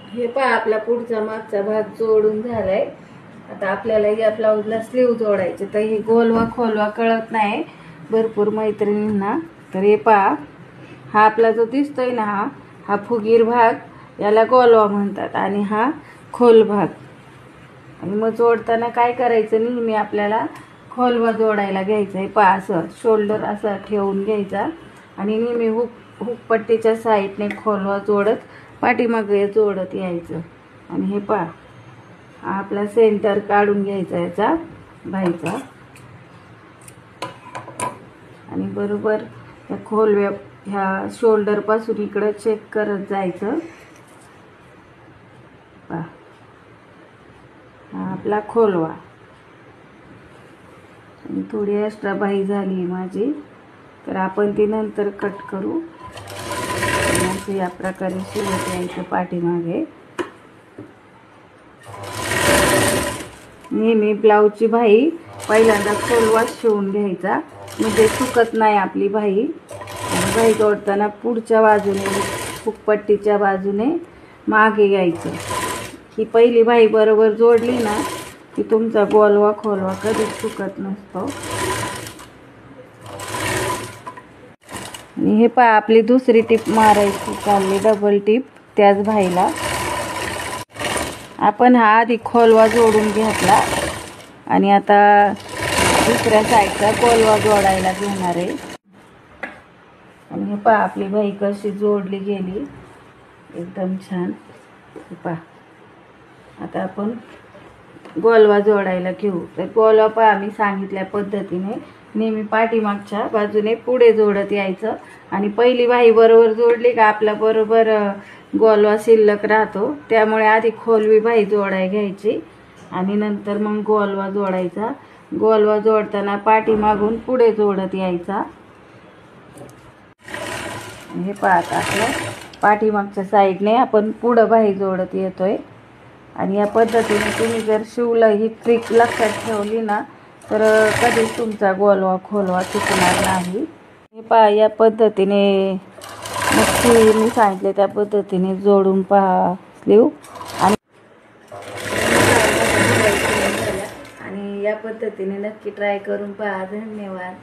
हे पहा आपला पुढचा मागचा भाग जोडून झालाय। आता आपल्याला या ब्लाऊजला स्लीव जोडायचे, तर हे गोलवा खोलवा कळत नाही भरपूर मैत्रिणींना। तर हे पहा, हा आपला जो दिसतोय ना, हा फुगीर भाग, याला गोलवा म्हणतात, आणि हा खोल भाग। आणि मग जोडताना काय करायचं, नेहमी आपल्याला खोलवा जोडायला घ्यायचा आहे। पहा असं शोल्डर असा ठेवून घ्यायचा आणि नेहमी हुकपट्टीच्या साईडने खोलवा जोडत पाठीमागे जोडत यायचं। आणि हे पहा, आपला सेंटर काढून घ्यायचा याचा बाईचा, आणि बरोबर या खोलव्या ह्या शोल्डर पासून इकडं चेक करत जायचं। पहा, हा आपला खोलवा। आणि थोडी एक्स्ट्रा बाही झाली माझी, तर आपण ती नंतर कट करू। असं या प्रकारे शिवत यायचं पाठीमागे। नेहमी ब्लाऊजची बाही पहिल्यांदा खोलवा शिवून घ्यायचा, म्हणजे चुकत नाही आपली बाही। आणि बाही जोडताना पुढच्या बाजूने हुकपट्टीच्या बाजूने मागे यायचं। ही पहिली बाही बरोबर जोडली ना की तुमचा गोलवा खोलवा कधीच चुकत नसतो। आणि हे पहा, आपली दुसरी टिप मारायची चालली, डबल टिप त्याच बाहीला। आपण हा आधी खोलवा जोडून घेतला आणि आता दुसऱ्या साईडचा गोलवा जोडायला घेणार आहे। आणि हे पहा, आपली बाही कशी जोडली गेली, एकदम छान। हे पहा, आता आपण गोलवा जोडायला घेऊ। तर गोलवा पहा, मी सांगितल्या पद्धतीने नेहमी पाठीमागच्या बाजूने पुढे जोडत यायचं, आणि पहिली बाही बरोबर जोडली का आपला बरोबर गोलवा शिल्लक राहतो। त्यामुळे आधी खोलवी बाही जोडाय घ्यायची आणि नंतर मग गोलवा जोडायचा। गोलवा जोडताना पाठीमागून पुढे जोडत यायचा। हे पहा, आता आपलं पाठीमागच्या साईडने आपण पुढं बाही जोडत येतोय। आणि या पद्धतीने तुम्ही जर शिवलं, ही ट्रिक लक्षात ठेवली ना, तर कधीच तुमचा गोलवा खोलवा चुकणार नाही। हे पहा, या पद्धतीने नक्की मी सांगितले त्या पद्धतीने जोडून पहा स्लीव। आणि या पद्धतीने नक्की ट्राय करून पहा। धन्यवाद।